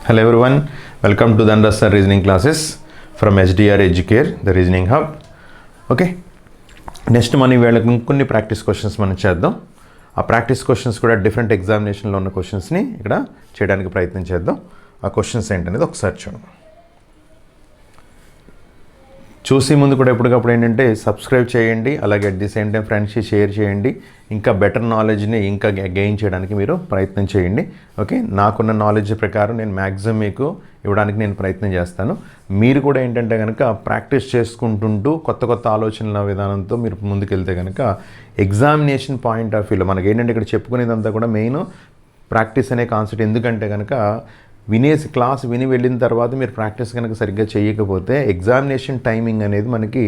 Hello everyone, welcome to the Understand Reasoning classes from HDR Educare, the Reasoning Hub. Okay, next మనం ఇవాళ కొన్ని practice questions మనం చేద్దాం. ఆ ప్రాక్టీస్ క్వశ్చన్స్ కూడా డిఫరెంట్ ఎగ్జామినేషన్లో ఉన్న క్వశ్చన్స్ని ఇక్కడ చేయడానికి ప్రయత్నం చేద్దాం. ఆ క్వశ్చన్స్ ఏంటనేది ఒకసారి చూడండి. చూసి ముందు కూడా ఎప్పటికప్పుడు ఏంటంటే సబ్స్క్రైబ్ చేయండి, అలాగే అట్ ది సేమ్ టైం ఫ్రెండ్స్కి షేర్ చేయండి. ఇంకా బెటర్ నాలెడ్జ్ని ఇంకా గెయిన్ చేయడానికి మీరు ప్రయత్నం చేయండి. ఓకే, నాకున్న నాలెడ్జ్ ప్రకారం నేను మ్యాక్సిమం మీకు ఇవ్వడానికి నేను ప్రయత్నం చేస్తాను. మీరు కూడా ఏంటంటే కనుక ప్రాక్టీస్ చేసుకుంటుంటూ కొత్త కొత్త ఆలోచనల విధానంతో మీరు ముందుకెళ్తే కనుక ఎగ్జామినేషన్ పాయింట్ ఆఫ్ వ్యూలో మనకి ఏంటంటే ఇక్కడ చెప్పుకునేదంతా కూడా మెయిన్ ప్రాక్టీస్ అనే కాన్సెప్ట్. ఎందుకంటే కనుక క్లాస్ విని వెళ్ళిన తర్వాత మీరు ప్రాక్టీస్ కనుక సరిగ్గా చేయకపోతే ఎగ్జామినేషన్ టైమింగ్ అనేది మనకి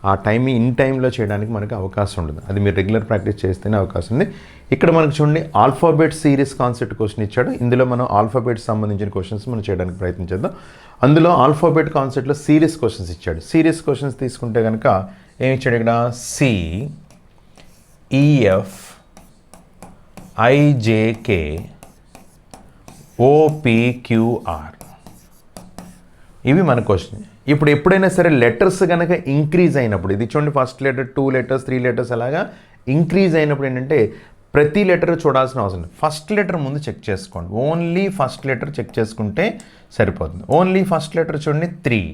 ఆ టైమింగ్ ఇన్ టైంలో చేయడానికి మనకి అవకాశం ఉండదు. అది మీరు రెగ్యులర్ ప్రాక్టీస్ చేస్తేనే అవకాశం ఉంది. ఇక్కడ మనకు చూడండి ఆల్ఫాబెట్ సిరీస్ కాన్సెప్ట్ క్వశ్చన్ ఇచ్చాడు. ఇందులో మనం ఆల్ఫాబెట్ సంబంధించిన క్వశ్చన్స్ మనం చేయడానికి ప్రయత్నం చేద్దాం. అందులో ఆల్ఫాబెట్ కాన్సెప్ట్లో సిరీస్ క్వశ్చన్స్ ఇచ్చాడు. సిరీస్ క్వశ్చన్స్ తీసుకుంటే కనుక ఏమి ఇచ్చాడు ఇక్కడ CEFIJK OPQR ఇవి మన క్వశ్చన్. ఇప్పుడు ఎప్పుడైనా సరే లెటర్స్ కనుక ఇంక్రీజ్ అయినప్పుడు, ఇది చూడండి ఫస్ట్ లెటర్ 2 letters 3 letters అలాగా ఇంక్రీజ్ అయినప్పుడు ఏంటంటే ప్రతి లెటర్ చూడాల్సిన అవసరం లేదు. ఫస్ట్ లెటర్ ముందు చెక్ చేసుకోండి. ఓన్లీ ఫస్ట్ లెటర్ చెక్ చేసుకుంటే సరిపోతుంది. ఓన్లీ ఫస్ట్ లెటర్ చూడండి 3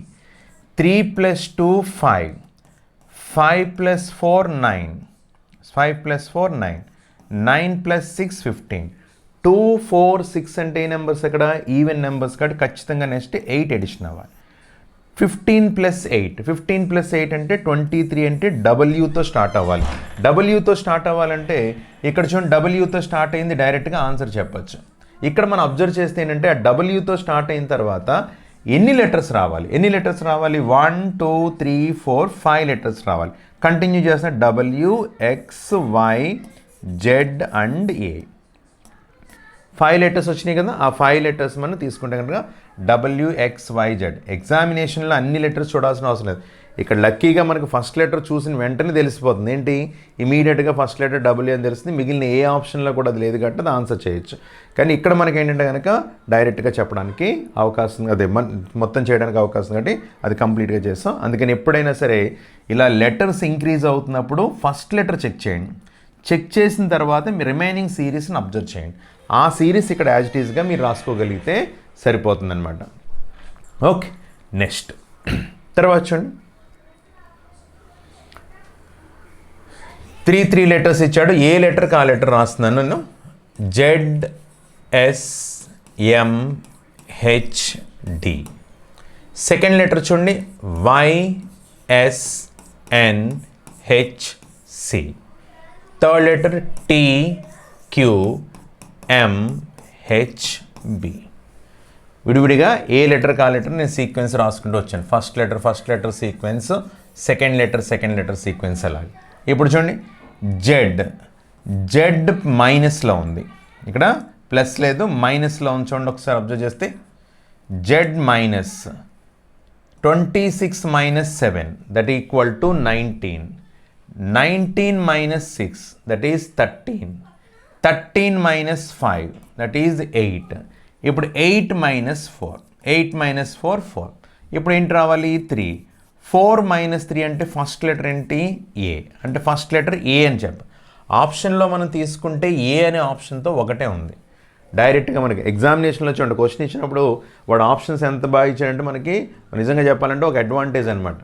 + 2 5 5 + 4 9 5 + 4 9 9 + 6 15 2 4 6 అంటే ఏ నెంబర్స్ అక్కడ ఈవెన్ నెంబర్స్ కాబట్టి ఖచ్చితంగా నెక్స్ట్ 8 ఎడిషన్ అవ్వాలి. 15 + 8 15 + 8 అంటే 23 అంటే డబ్ల్యూతో స్టార్ట్ అవ్వాలి. డబ్ల్యూతో స్టార్ట్ అవ్వాలంటే ఇక్కడ చూడండి డబ్ల్యూతో స్టార్ట్ అయింది, డైరెక్ట్గా ఆన్సర్ చెప్పచ్చు. ఇక్కడ మనం అబ్జర్వ్ చేస్తే ఏంటంటే ఆ డబ్ల్యూతో స్టార్ట్ అయిన తర్వాత ఎన్ని లెటర్స్ రావాలి 1 2 3 4 5 లెటర్స్ రావాలి. కంటిన్యూ చేస్తే WXYZ అండ్ A 5 లెటర్స్ వచ్చినాయి కదా. ఆ 5 లెటర్స్ మనం తీసుకుంటే కనుక WXYZ. ఎగ్జామినేషన్లో అన్ని లెటర్స్ చూడాల్సిన అవసరం లేదు. ఇక్కడ లక్కీగా మనకు ఫస్ట్ లెటర్ చూసిన వెంటనే తెలిసిపోతుంది. ఏంటి ఇమీడియట్గా ఫస్ట్ లెటర్ W అని తెలుస్తుంది. మిగిలిన ఏ ఆప్షన్లో కూడా అది లేదు కాబట్టి అది ఆన్సర్ చేయొచ్చు. కానీ ఇక్కడ మనకి ఏంటంటే కనుక డైరెక్ట్గా చెప్పడానికి అవకాశం, అదే మొత్తం చేయడానికి అవకాశం కాబట్టి అది కంప్లీట్గా చేస్తాం. అందుకని ఎప్పుడైనా సరే ఇలా లెటర్స్ ఇంక్రీజ్ అవుతున్నప్పుడు ఫస్ట్ లెటర్ చెక్ చేయండి. చెక్ చేసిన తర్వాత మీ రిమైనింగ్ సిరీస్ని అబ్జర్వ్ చేయండి. ఆ సిరీస్ ఇక్కడ యాజ్ ఇట్ ఈస్గా మీరు రాసుకోగలిగితే సరిపోతుందన్నమాట. ఓకే, నెక్స్ట్ తర్వాత చూడండి 3 లెటర్స్ ఇచ్చాడు. ఏ లెటర్కి ఆ లెటర్ రాస్తున్నాను నేను. ZSMHD. సెకండ్ లెటర్ చూడండి YSNHC. Third letter TQMHB. విడివిడిగా ఏ లెటర్ కా లెటర్ నేను సీక్వెన్స్ రాసుకుంటూ వచ్చాను. First letter sequence, second letter sequence అలాగే. ఇప్పుడు చూడండి జెడ్ మైనస్లో ఉంది, ఇక్కడ ప్లస్ లేదు మైనస్లో ఉంది. చూడండి ఒకసారి అబ్జర్వ్ చేస్తే Z minus 26 - 7 that equal to 19 19 - 6 that is 13 13 - 5 that is 8. ఇప్పుడు 8 - 4 8 - 4 4. ఇప్పుడు ఏంటి రావాలి 3 4 - 3 అంటే ఫస్ట్ లెటర్ ఏంటి ఏ, అంటే ఫస్ట్ లెటర్ ఏ అని చెప్పి ఆప్షన్లో మనం తీసుకుంటే ఏ అనే ఆప్షన్తో ఒకటే ఉంది. డైరెక్ట్గా మనకి ఎగ్జామినేషన్లో చూడండి క్వశ్చన్ ఇచ్చినప్పుడు వాడు ఆప్షన్స్ ఎంత బాగా ఇచ్చాడంటే మనకి నిజంగా చెప్పాలంటే ఒక అడ్వాంటేజ్ అనమాట.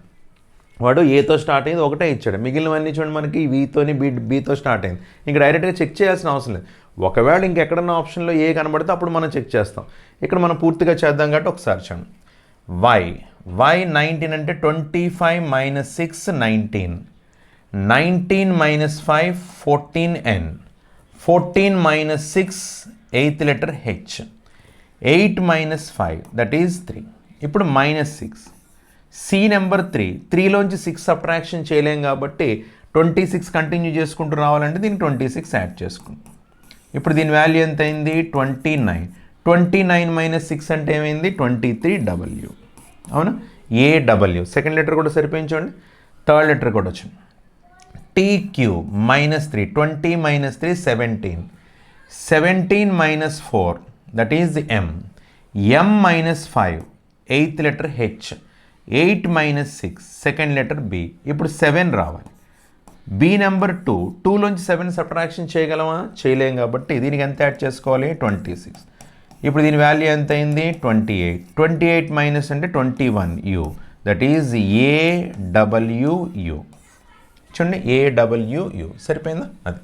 వాడు ఏతో స్టార్ట్ అయింది ఒకటే ఇచ్చాడు, మిగిలినవన్నీ చూడండి మనకి వీతోని బీతో స్టార్ట్ అయింది. ఇంకా డైరెక్ట్గా చెక్ చేయాల్సిన అవసరం లేదు. ఒకవేళ ఇంకెక్కడన్నా ఆప్షన్లో ఏ కనబడితే అప్పుడు మనం చెక్ చేస్తాం. ఇక్కడ మనం పూర్తిగా చేద్దాం కాబట్టి ఒకసారి చూడండి Y 19 అంటే 25 - 6 19 19 - 5 14N 14 - 6 8th letter H 8 - 5 that is 3. ఇప్పుడు -6 C నెంబర్ 3లోంచి 6 సబ్ట్రాక్షన్ చేయలేం కాబట్టి 26 కంటిన్యూ చేసుకుంటూ రావాలంటే దీనికి 26 యాడ్ చేసుకుంటాం. ఇప్పుడు దీని వాల్యూ ఎంత అయింది 29 29 - 6 అంటే ఏమైంది 23W. అవునా, AW. సెకండ్ లెటర్ కూడా సరిపోయించండి. థర్డ్ లెటర్ కూడా వచ్చింది TQ -3 20 - 3 17 17 - 4 that is M. M minus 5 eighth letter H, 8 minus 6 second letter B. ఇప్పుడు 7 రావాలి. బి నెంబర్ 2, 2లోంచి 7 సబ్ట్రాక్షన్ చేయగలమా? చేయలేం. కాబట్టి దీనికి ఎంత యాడ్ చేసుకోవాలి? 26. ఇప్పుడు దీని వాల్యూ ఎంత అయింది? 28. 28 మైనస్ అంటే 21u, దట్ ఈజ్ AWU. చూడండి, AWU సరిపోయిందా? అది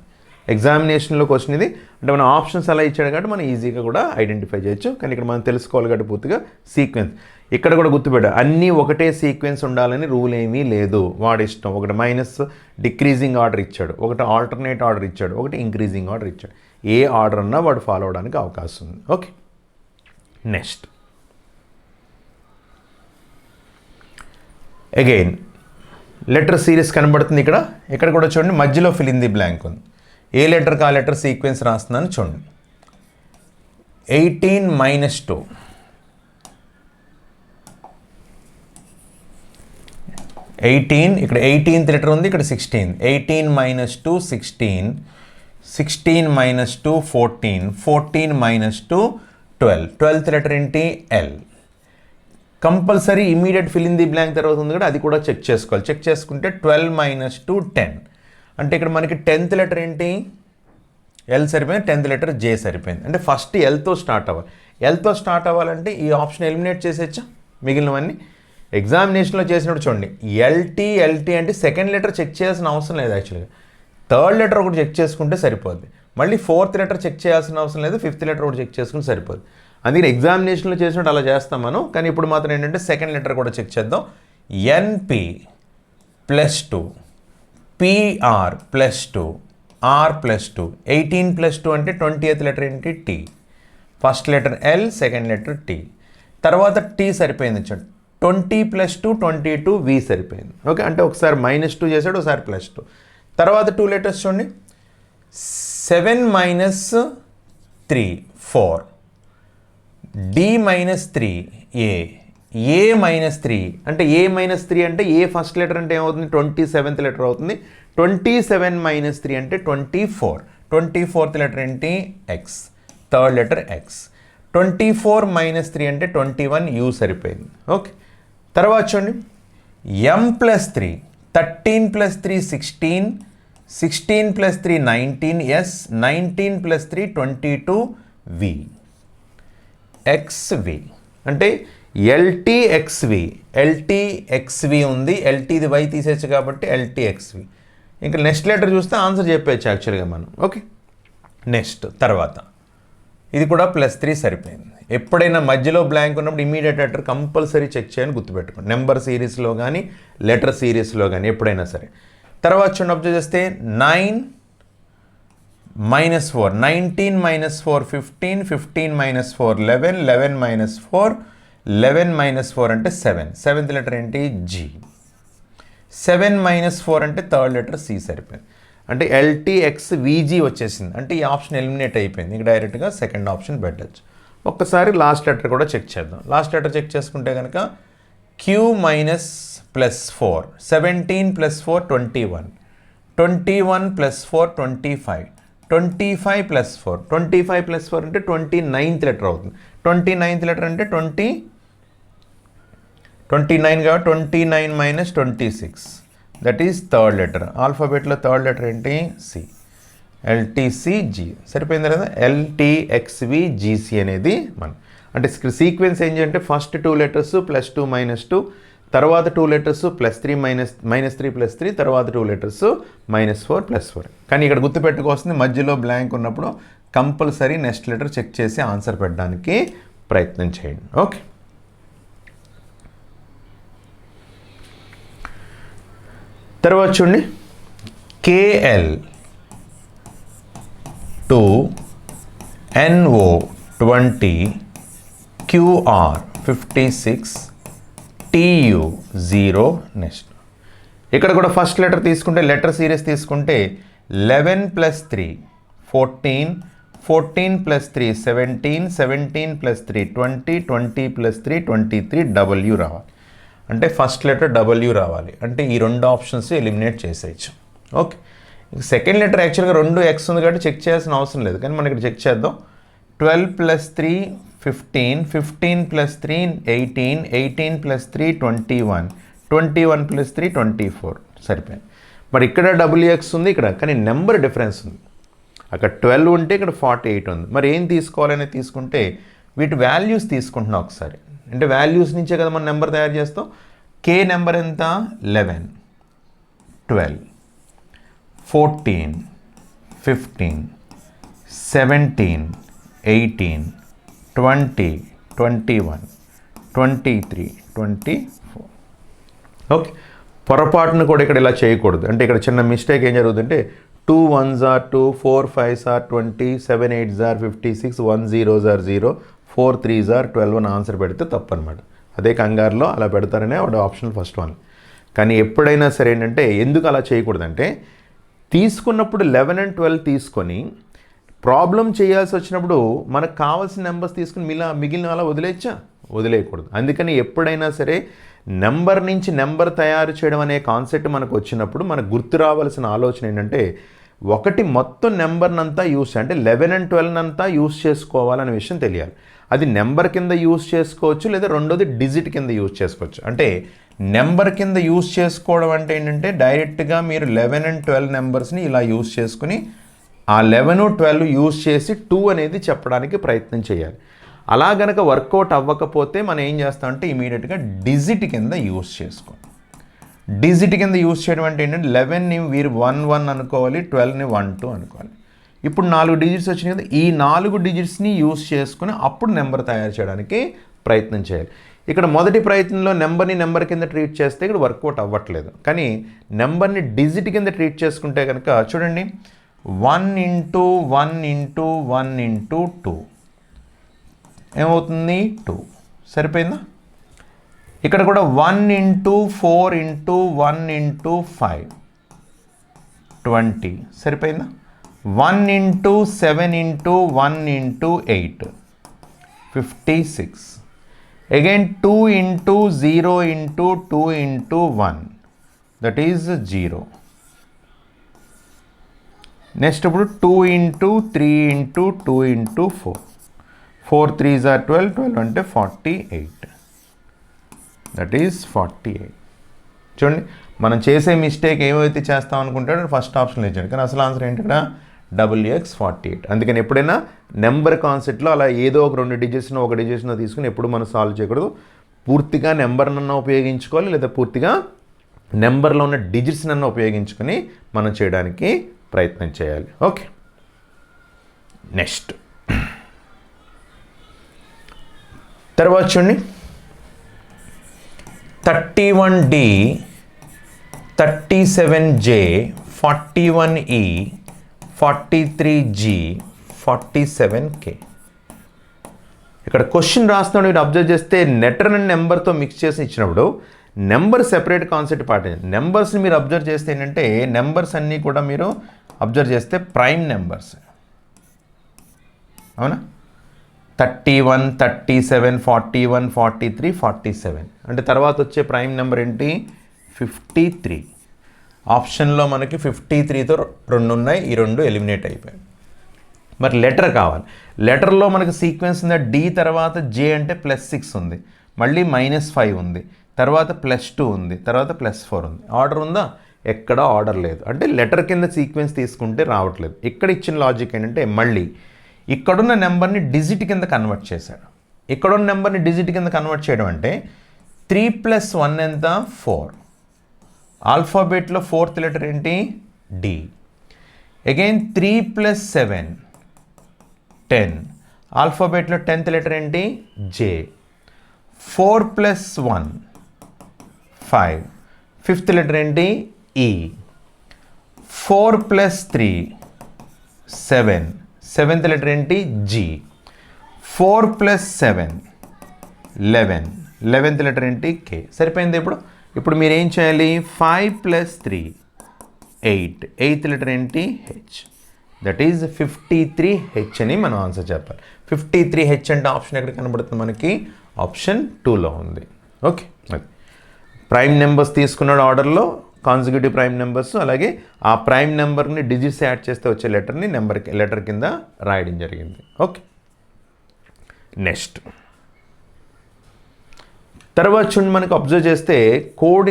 ఎగ్జామినేషన్లో క్వశ్చన్ ఇది. అంటే మన ఆప్షన్స్ అలా ఇచ్చాడు కాబట్టి మనం ఈజీగా కూడా ఐడెంటిఫై చేయొచ్చు. కానీ ఇక్కడ మనం తెలుసుకోవాలి కాబట్టి పూర్తిగా సీక్వెన్స్ ఇక్కడ కూడా గుర్తుపెట్టాలి. అన్నీ ఒకటే సీక్వెన్స్ ఉండాలని రూల్ ఏమీ లేదు. వాడి ఇష్టం. ఒకటి మైనస్ డిక్రీజింగ్ ఆర్డర్ ఇచ్చాడు, ఒకటి ఆల్టర్నేట్ ఆర్డర్ ఇచ్చాడు, ఒకటి ఇంక్రీజింగ్ ఆర్డర్ ఇచ్చాడు. ఏ ఆర్డర్ అన్నా వాడు ఫాలో అవడానికి అవకాశం ఉంది. Okay, next again letter series కనబడుతుంది ఇక్కడ. ఇక్కడ కూడా చూడండి, మధ్యలో ఫిల్ ఇన్ ది బ్లాంక్ ఉంది. ఏ లెటర్కి ఆ లెటర్ సీక్వెన్స్ రాస్తున్నాను చూడండి. 18 minus 2, 18 ఇక్కడ 18th లెటర్ ఉంది, ఇక్కడ 16. 18 minus 2 16, 16 minus 2 14, 14 minus 2 12. 12th letter ఏంటి? L. Compulsory immediate fill in the blank తర్వాత ఉంది కూడా, అది కూడా చెక్ చేసుకోవాలి. చెక్ చేసుకుంటే 12 minus 2 10. అంటే ఇక్కడ మనకి 10th లెటర్ ఏంటి? ఎల్ సరిపోయింది. 10th లెటర్ జే సరిపోయింది. అంటే ఫస్ట్ ఎల్తో స్టార్ట్ అవ్వాలి. ఎల్తో స్టార్ట్ అవ్వాలంటే ఈ ఆప్షన్ ఎలిమినేట్ చేసేచ్చా మిగిలినవన్నీ. ఎగ్జామినేషన్లో చేసినప్పుడు చూడండి, ఎల్టీ అంటే సెకండ్ లెటర్ చెక్ చేయాల్సిన అవసరం లేదు. యాక్చువల్గా థర్డ్ లెటర్ ఒకటి చెక్ చేసుకుంటే సరిపోద్ది. మళ్ళీ 4th లెటర్ చెక్ చేయాల్సిన అవసరం లేదు. 5th లెటర్ ఒకటి చెక్ చేసుకుంటే సరిపోద్ది. అందుకని ఎగ్జామినేషన్లో చేసినట్టు అలా చేస్తాం మనం. కానీ ఇప్పుడు మాత్రం ఏంటంటే సెకండ్ లెటర్ కూడా చెక్ చేద్దాం. ఎన్పి +2, PR +2, R +2. 18 +2 అంటే 20th లెటర్ ఏంటి? T. First letter L, second letter T. తర్వాత టీ సరిపోయింది చూడండి. 20 + 2 22 వి సరిపోయింది. ఓకే, అంటే ఒకసారి -2 చేశాడు, ఒకసారి +2. తర్వాత 2 లెటర్స్ చూడండి. 7 - 3 4, D - 3 A, A - 3 అంటే A - 3 అంటే ఏ ఫస్ట్ లెటర్ అంటే ఏమవుతుంది? 27th లెటర్ అవుతుంది. 27 - 3 అంటే 24. 24th లెటర్ ఏంటి? ఎక్స్. Third letter X. 24 - 3 అంటే 21 యూ సరిపోయింది. ఓకే, తర్వాత చూడండి, M + 3 13 + 3 16, 16 + 3 19 ఎస్, 19 + 3 22 వి. XV అంటే LTXV. LTXV ఉంది. LTది Y తీసేచ్చు కాబట్టి LTXV. ఇంకా నెక్స్ట్ లెటర్ చూస్తే ఆన్సర్ చెప్పేయచ్చు యాక్చువల్గా మనం. ఓకే, నెక్స్ట్ తర్వాత ఇది కూడా +3 సరిపోయింది. ఎప్పుడైనా మధ్యలో బ్లాంక్ ఉన్నప్పుడు ఇమీడియట్ లెటర్ కంపల్సరీ చెక్ చేయని గుర్తుపెట్టుకోండి. నెంబర్ సిరీస్లో కానీ లెటర్ సిరీస్లో కానీ ఎప్పుడైనా సరే. తర్వాత చూడండి, అబ్జర్వ్ చేస్తే 9 - 4, 19 - 4 15, 15 - 4 11, 11 - 4 11 - 4 అంటే 7. 7th లెటర్ ఏంటి? జీ. 7 - 4 అంటే థర్డ్ లెటర్ సి సరిపోయింది. అంటే LTXVG వచ్చేసింది. అంటే ఈ ఆప్షన్ ఎలిమినేట్ అయిపోయింది. ఇంక డైరెక్ట్గా సెకండ్ ఆప్షన్ పెట్టచ్చు. ఒక్కసారి లాస్ట్ లెటర్ కూడా చెక్ చేద్దాం. లాస్ట్ లెటర్ చెక్ చేసుకుంటే కనుక Q - +4, 17 + 4 21, 21 + 4 25, 25 + 4, 25 + 4 అంటే 29th లెటర్ అవుతుంది. 29th లెటర్ అంటే 29 కాబట్టి 29 - 26, దట్ ఈస్ థర్డ్ లెటర్. ఆల్ఫాబెట్లో థర్డ్ లెటర్ ఏంటి? సి. LTCG సరిపోయింది కదా. LTXVGC అనేది మనం అంటే సీక్వెన్స్ ఏంటి అంటే ఫస్ట్ 2 లెటర్స్ +2 - 2, తర్వాత 2 లెటర్స్ +3 -3 +3, తర్వాత 2 లెటర్స్ -4 +4. కానీ ఇక్కడ గుర్తుపెట్టుకోవాల్సింది మధ్యలో బ్లాంక్ ఉన్నప్పుడు కంపల్సరీ నెక్స్ట్ లెటర్ చెక్ చేసి ఆన్సర్ పెట్టడానికి ప్రయత్నం చేయండి. ఓకే, తర్వాత చూడండి, KL to NO 20, QR 56, TU 0. Next ఇక్కడ కూడా ఫస్ట్ లెటర్ తీసుకుంటే లెటర్ సిరీస్ తీసుకుంటే 11 + 3 14, 14 + 3 17, 17 + 3 20, 20 + 3 23 W రావాలి. అంటే ఫస్ట్ లెటర్ W రావాలి. అంటే ఈ రెండు ఆప్షన్స్ ఎలిమినేట్ చేసేయచ్చు. ఓకే, సెకండ్ లెటర్ యాక్చువల్గా 2 X ఉంది కాబట్టి చెక్ చేయాల్సిన అవసరం లేదు. కానీ మనం ఇక్కడ చెక్ చేద్దాం. 12 + 3 15, 15 plus 3, 18, 18 plus 3, 21, 21 plus 3, 24. సరిపోయింది. మరి ఇక్కడ WX ఉంది ఇక్కడ, కానీ నెంబర్ డిఫరెన్స్ ఉంది. అక్కడ 12 ఉంటే ఇక్కడ 48 ఉంది. మరి ఏం తీసుకోవాలని తీసుకుంటే వీటి వాల్యూస్ తీసుకుంటున్నాం ఒకసారి. అంటే వాల్యూస్ నుంచే కదా మనం నెంబర్ తయారు చేస్తాం. K నెంబర్ ఎంత? 11, 12, 14, 15, 17, 18, 20, 21, 23, 24. ఓకే, పొరపాటును కూడా ఇక్కడ ఇలా చేయకూడదు. అంటే ఇక్కడ చిన్న మిస్టేక్ ఏం జరుగుతుందంటే 2 1s are 2, 4 5s are 20, 7 8s are 56, 1 0s are 0, 4 3s are 12 అని ఆన్సర్ పెడితే తప్పు అనమాట. అదే కంగారులో అలా పెడతారనే వాడు ఆప్షన్ ఫస్ట్ వన్. కానీ ఎప్పుడైనా సరే ఏంటంటే ఎందుకు అలా చేయకూడదంటే తీసుకున్నప్పుడు 11 and 12 తీసుకొని ప్రాబ్లం చేయాల్సి వచ్చినప్పుడు మనకు కావాల్సిన నెంబర్స్ తీసుకుని మిగిలిన అలా వదిలేయకూడదు. అందుకని ఎప్పుడైనా సరే నెంబర్ నుంచి నెంబర్ తయారు చేయడం అనే కాన్సెప్ట్ మనకు వచ్చినప్పుడు మనకు గుర్తు రావాల్సిన ఆలోచన ఏంటంటే ఒకటి మొత్తం నెంబర్నంతా అంటే 11 and 12 అంతా యూస్ చేసుకోవాలనే విషయం తెలియాలి. అది నెంబర్ కింద యూస్ చేసుకోవచ్చు, లేదా రెండోది డిజిట్ కింద యూస్ చేసుకోవచ్చు. అంటే నెంబర్ కింద యూస్ చేసుకోవడం అంటే ఏంటంటే డైరెక్ట్గా మీరు 11 and 12 నెంబర్స్ని ఇలా యూస్ చేసుకుని ఆ 11 12 యూస్ చేసి 2 అనేది చెప్పడానికి ప్రయత్నం చేయాలి. అలా గనక వర్కౌట్ అవ్వకపోతే మనం ఏం చేస్తామంటే ఇమీడియట్గా డిజిట్ కింద యూస్ చేసుకోవాలి. డిజిట్ కింద యూస్ చేయడం అంటే ఏంటంటే 11ని మీరు 1 1 అనుకోవాలి, 12ని 1 2 అనుకోవాలి. ఇప్పుడు 4 డిజిట్స్ వచ్చినాయి కదా, ఈ 4 డిజిట్స్ని యూస్ చేసుకుని అప్పుడు నెంబర్ తయారు చేయడానికి ప్రయత్నం చేయాలి. ఇక్కడ మొదటి ప్రయత్నంలో నెంబర్ని నెంబర్ కింద ట్రీట్ చేస్తే ఇక్కడ వర్కౌట్ అవ్వట్లేదు. కానీ నెంబర్ని డిజిట్ కింద ట్రీట్ చేసుకుంటే కనుక చూడండి 1 into 1 into 1 into 2 ఏమవుతుంది? 2. సరిపోయిందా? ఇక్కడ కూడా 1 into 4 into 1 into 5 20. సరిపోయిందా? 1 into 7 into 1 into 8 56. Again 2 into 0 into 2 into 1 that is 0. Next ఇప్పుడు 2 into 3 into 2 into 4. 4 3s are 12, 12 అంటే 48. That is 48. చూడండి మనం చేసే మిస్టేక్ ఏమైతే చేస్తాం అనుకుంటాడో ఫస్ట్ ఆప్షన్లో ఇచ్చాడు, కానీ అసలు ఆన్సర్ ఏంటి ఇక్కడ WX 48. అందుకని ఎప్పుడైనా నెంబర్ కాన్సెప్ట్లో అలా ఏదో ఒక 2 డిజిట్స్ను ఒక డిజిట్స్ను తీసుకుని ఎప్పుడు మనం సాల్వ్ చేయకూడదు. పూర్తిగా నెంబర్నన్నా ఉపయోగించుకోవాలి, లేదా పూర్తిగా నెంబర్లో ఉన్న డిజిట్స్నన్నా ఉపయోగించుకొని మనం చేయడానికి ప్రయత్నం చేయాలి. ఓకే, నెక్స్ట్ తర్వాత చూడండి 31D, 37J, 41E, 43G, 47K. ఇక్కడ క్వశ్చన్ రాస్తున్నాడు మీరు అబ్జర్వ్ చేస్తే లెటర్ అండ్ నెంబర్తో మిక్స్ చేసి ఇచ్చినప్పుడు నెంబర్ సెపరేట్ కాన్సెప్ట్ పాటించండి. నెంబర్స్ని మీరు అబ్జర్వ్ చేస్తే ఏంటంటే నెంబర్స్ అన్నీ కూడా మీరు అబ్జర్వ్ చేస్తే ప్రైమ్ నెంబర్స్, అవునా? 31, 37, 41, 43, 47 అంటే తర్వాత వచ్చే ప్రైమ్ నెంబర్ ఏంటి? 53. ఆప్షన్లో మనకి 53తో 2 ఉన్నాయి, ఈ 2 ఎలిమినేట్ అయిపోయాయి. మరి లెటర్ కావాలి. లెటర్లో మనకి సీక్వెన్స్ ఉందా? D తర్వాత J అంటే +6 ఉంది, మళ్ళీ -5 ఉంది, తర్వాత +2 ఉంది, తర్వాత +4 ఉంది. ఆర్డర్ ఉందా? ఎక్కడ ఆర్డర్ లేదు. అంటే లెటర్ కింద సీక్వెన్స్ తీసుకుంటే రావట్లేదు. ఇక్కడ ఇచ్చిన లాజిక్ ఏంటంటే మళ్ళీ ఇక్కడున్న నెంబర్ని డిజిట్ కింద కన్వర్ట్ చేశాడు. ఇక్కడున్న నెంబర్ని డిజిట్ కింద కన్వర్ట్ చేయడం అంటే 3 + 1 ఎంత? 4. ఆల్ఫాబెట్లో 4th లెటర్ ఏంటి? D. అగైన్ 3 + 7 10. ఆల్ఫాబెట్లో 10th లెటర్ ఏంటి? J. 4 + 1 5. 5th లెటర్ ఏంటి? E. 4 + 3 7. 7th లెటర్ ఏంటి? G. 4 + 7 11. 11th లెటర్ ఏంటి? K. సరిపోయింది. ఇప్పుడు మీరు ఏం చేయాలి? 5 + 3 8. 8th లెటర్ ఏంటి? H. దట్ ఈజ్ 53H అని మనం ఆన్సర్ చెప్పాలి. 53H అంటే ఆప్షన్ ఎక్కడ కనబడుతుంది మనకి? ఆప్షన్ 2లో ఉంది. ఓకే, అది ప్రైమ్ నెంబర్స్ తీసుకున్నాడు ఆర్డర్లో, కాన్సిక్యూటివ్ ప్రైమ్ నెంబర్స్. అలాగే ఆ ప్రైమ్ నెంబర్ని డిజిట్స్ యాడ్ చేస్తే వచ్చే లెటర్ని లెటర్ కింద రాయడం జరిగింది. ఓకే, నెక్స్ట్ తర్వాత చూడండి, మనకు అబ్జర్వ్ చేస్తే కోడ్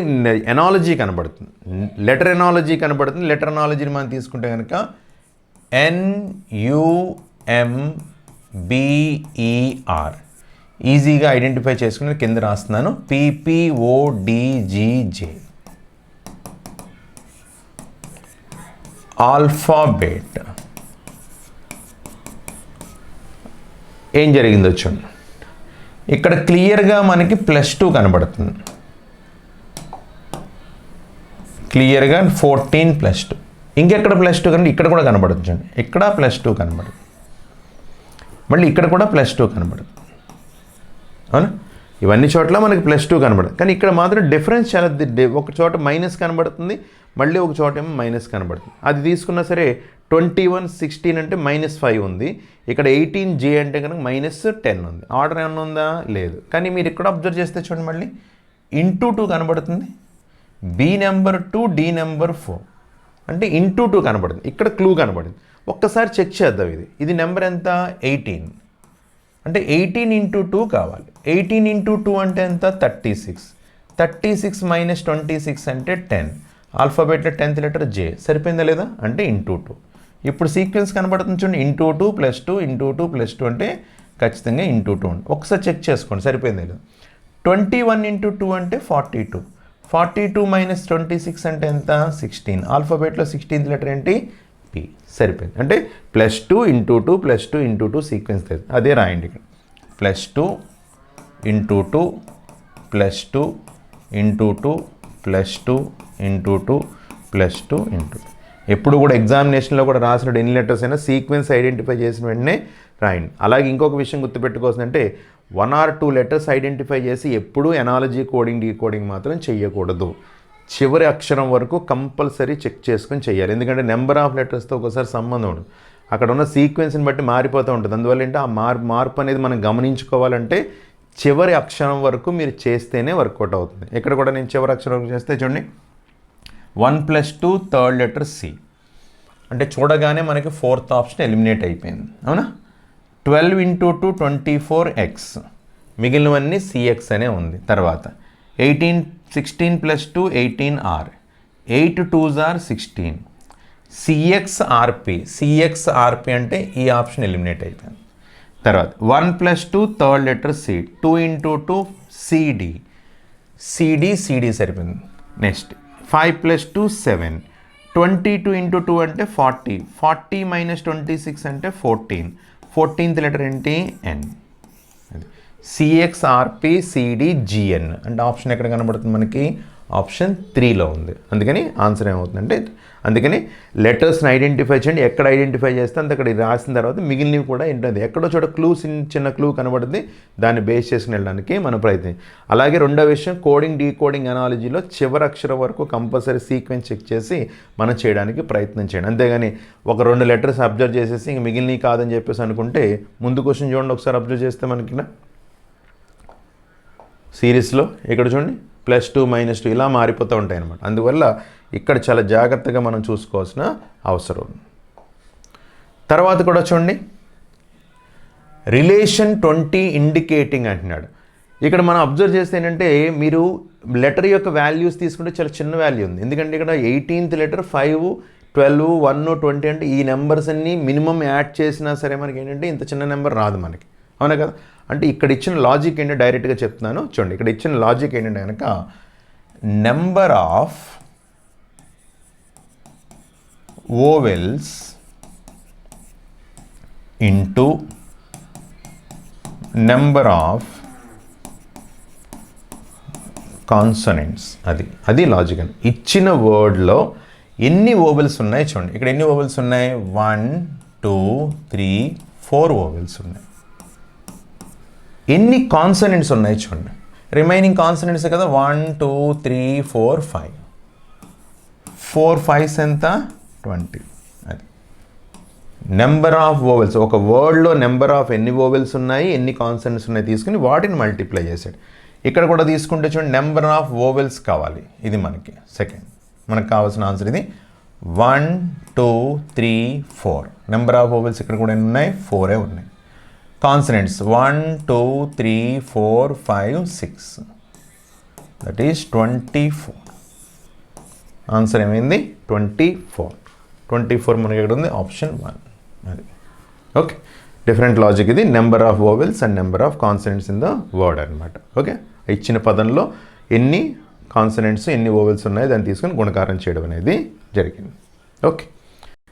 ఎనాలజీ కనబడుతుంది, లెటర్ ఎనాలజీ కనబడుతుంది. లెటర్ ఎనాలజీని మనం తీసుకుంటే కనుక NUMBER ఈజీగా ఐడెంటిఫై చేసుకుని కింద రాస్తున్నాను. PPODGJ alphabet. ఏం జరిగిందో చూడండి, ఇక్కడ క్లియర్గా మనకి +2 కనబడుతుంది. క్లియర్గా 14 +2. ఇంకెక్కడ +2 కనుక ఇక్కడ కూడా కనబడుతుంది చూడండి, ఇక్కడ +2 కనబడుతుంది, మళ్ళీ ఇక్కడ కూడా +2 కనబడుతుంది. అవునా, ఇవన్నీ చోట్ల మనకి +2 కనబడుతుంది. కానీ ఇక్కడ మాత్రం డిఫరెన్స్ చాలా, ఒక చోట మైనస్ కనబడుతుంది, మళ్ళీ ఒక చోట ఏమో మైనస్ కనబడుతుంది. అది తీసుకున్నా సరే 21 16 అంటే -5 ఉంది. ఇక్కడ 18J అంటే కనుక -10 ఉంది. ఆర్డర్ ఏమన్నా ఉందా? లేదు. కానీ మీరు ఇక్కడ అబ్జర్వ్ చేస్తే చూడండి, మళ్ళీ *2 కనబడుతుంది, B నెంబర్ 2 D నెంబర్ 4 అంటే *2 కనబడుతుంది. ఇక్కడ క్లూ కనబడింది. ఒక్కసారి చెక్ చేద్దాం. ఇది నెంబర్ ఎంత? 18 అంటే 18 × 2 కావాలి. 18 × 2 అంటే ఎంత? 36. 36 - 26 అంటే 10. ఆల్ఫాబెట్లో 10th లెటర్ J. సరిపోయిందా లేదా? అంటే *2. ఇప్పుడు సీక్వెన్స్ కనబడుతుంది చూడండి, *2 + 2 *2 + 2 అంటే ఖచ్చితంగా *2 ఉంది. ఒకసారి చెక్ చేసుకోండి సరిపోయిందా లేదా. 21 × 2 అంటే 42. 42 - 26 అంటే ఎంత? 16. ఆల్ఫాబెట్లో 16th లెటర్ ఏంటి? P. సరిపోయింది. అంటే +2 × 2 +2 × 2 సీక్వెన్స్ లేదు. అదే రాయండి ఇక్కడ. +2 × 2 +2 × 2 +2 × 2 +2 × 2. ఎప్పుడు కూడా ఎగ్జామినేషన్లో కూడా రాసిన ఎన్ని లెటర్స్ అయినా సీక్వెన్స్ ఐడెంటిఫై చేసిన వెంటనే రాయండి. అలాగే ఇంకొక విషయం గుర్తుపెట్టుకోవాల్సిందంటే 1 or 2 లెటర్స్ ఐడెంటిఫై చేసి ఎప్పుడూ ఎనాలజీ కోడింగ్ డీకోడింగ్ మాత్రం చేయకూడదు. చివరి అక్షరం వరకు కంపల్సరీ చెక్ చేసుకొని చేయాలి. ఎందుకంటే నెంబర్ ఆఫ్ లెటర్స్తో ఒకసారి సంబంధం ఉండదు, అక్కడ ఉన్న సీక్వెన్స్ని బట్టి మారిపోతూ ఉంటుంది. అందువల్ల ఏంటి ఆ మార్పు అనేది మనం గమనించుకోవాలంటే చివరి అక్షరం వరకు మీరు చేస్తేనే వర్కౌట్ అవుతుంది. ఇక్కడ కూడా నేను చివరి అక్షరం వరకు చేస్తే చూడండి, 1 + 2 థర్డ్ లెటర్ C అంటే చూడగానే మనకి 4th ఆప్షన్ ఎలిమినేట్ అయిపోయింది. అవునా. 12 × 2 24x, మిగిలినవన్నీ CX అనే ఉంది. తర్వాత 16 + 2 18R, 8 2s are 16. CXRP అంటే ఈ ఆప్షన్ ఎలిమినేట్ అయిపోయింది. తర్వాత 1 + 2 థర్డ్ లెటర్ C, 2 × 2 CD సరిపోయింది. నెక్స్ట్ 5 + 2 7, 22 × 2 అంటే 40, 40 - 26 అంటే 14. 14th లెటర్ ఏంటి? N. CXRPCDGN అంటే ఆప్షన్ ఎక్కడ కనబడుతుంది మనకి? ఆప్షన్ 3లో ఉంది. అందుకని ఆన్సర్ ఏమవుతుందంటే, అందుకని లెటర్స్ని ఐడెంటిఫై చేయండి. ఎక్కడ ఐడెంటిఫై చేస్తే అంత అక్కడ రాసిన తర్వాత మిగిలినవి కూడా ఏంటంటే ఎక్కడో చోట చిన్న క్లూ కనబడుతుంది, దాన్ని బేస్ చేసుకుని వెళ్ళడానికి మన ప్రయత్నం. అలాగే రెండో విషయం, కోడింగ్ డీకోడింగ్ అనాలజీలో చివరి అక్షరం వరకు కంపల్సరీ సీక్వెన్స్ చెక్ చేసి మనం చేయడానికి ప్రయత్నం చేయండి. అంతేగాని ఒక 2 లెటర్స్ అబ్జర్వ్ చేసేసి ఇంక మిగిలినవి కాదని చెప్పేసి అనుకుంటే, ముందు క్వశ్చన్ చూడండి ఒకసారి అబ్జర్వ్ చేస్తే మనకి సిరీస్లో ఇక్కడ చూడండి +2 - 2 ఇలా మారిపోతూ ఉంటాయి అన్నమాట. అందువల్ల ఇక్కడ చాలా జాగ్రత్తగా మనం చూసుకోవాల్సిన అవసరం ఉంది. తర్వాత కూడా చూడండి, రిలేషన్ 20 ఇండికేటింగ్ అంటున్నాడు. ఇక్కడ మనం అబ్జర్వ్ చేస్తే ఏంటంటే, మీరు లెటర్ యొక్క వాల్యూస్ తీసుకుంటే చాలా చిన్న వాల్యూ ఉంది. ఎందుకంటే ఇక్కడ 18th లెటర్ 5 12 1 20 అంటే ఈ నెంబర్స్ అన్నీ మినిమం యాడ్ చేసినా సరే మనకి ఏంటంటే ఇంత చిన్న నెంబర్ రాదు మనకి. అవునా కదా. అంటే ఇక్కడ ఇచ్చిన లాజిక్ ఏంటో డైరెక్ట్గా చెప్తున్నాను చూడండి. ఇక్కడ ఇచ్చిన లాజిక్ ఏంటంటే కనుక, number of vowels into number of consonants, అది లాజిక్ అండి. ఇచ్చిన వర్డ్లో ఎన్ని ఓవెల్స్ ఉన్నాయి చూడండి. ఇక్కడ ఎన్ని ఓవెల్స్ ఉన్నాయి? 1 2 3 4 ఓవెల్స్ ఉన్నాయి. ఎన్ని కాన్సనెంట్స్ ఉన్నాయి చూడండి. రిమైనింగ్ కాన్సనెంట్స్ కదా, 1 2 3 4 5. 4 5s ఎంత? 20. అది నెంబర్ ఆఫ్ ఓవెల్స్. ఒక వర్డ్లో నెంబర్ ఆఫ్ ఎన్ని ఓవెల్స్ ఉన్నాయి, ఎన్ని కాన్సనెంట్స్ ఉన్నాయి తీసుకుని వాటిని మల్టిప్లై చేశాడు. ఇక్కడ కూడా తీసుకుంటే చూడండి, నెంబర్ ఆఫ్ ఓవెల్స్ కావాలి. ఇది మనకి సెకండ్, మనకు కావాల్సిన ఆన్సర్ ఇది. 1 2 3 4 నెంబర్ ఆఫ్ ఓవెల్స్ ఇక్కడ కూడా ఎన్ని ఉన్నాయి? 4 ఉన్నాయి. Consonants 1 2 3 4 5 6, that is 24. ఆన్సర్ ఏమైంది 24 మనకి ఎక్కడ ఉంది ఆప్షన్ 1. అది ఓకే, డిఫరెంట్ లాజిక్ ఇది. Number of vowels and number of consonants in the word అనమాట. ఓకే, ఇచ్చిన పదంలో ఎన్ని కాన్సనెంట్స్ ఎన్ని వోవెల్స్ ఉన్నాయో దాన్ని తీసుకొని గుణకారం చేయడం అనేది జరిగింది. ఓకే.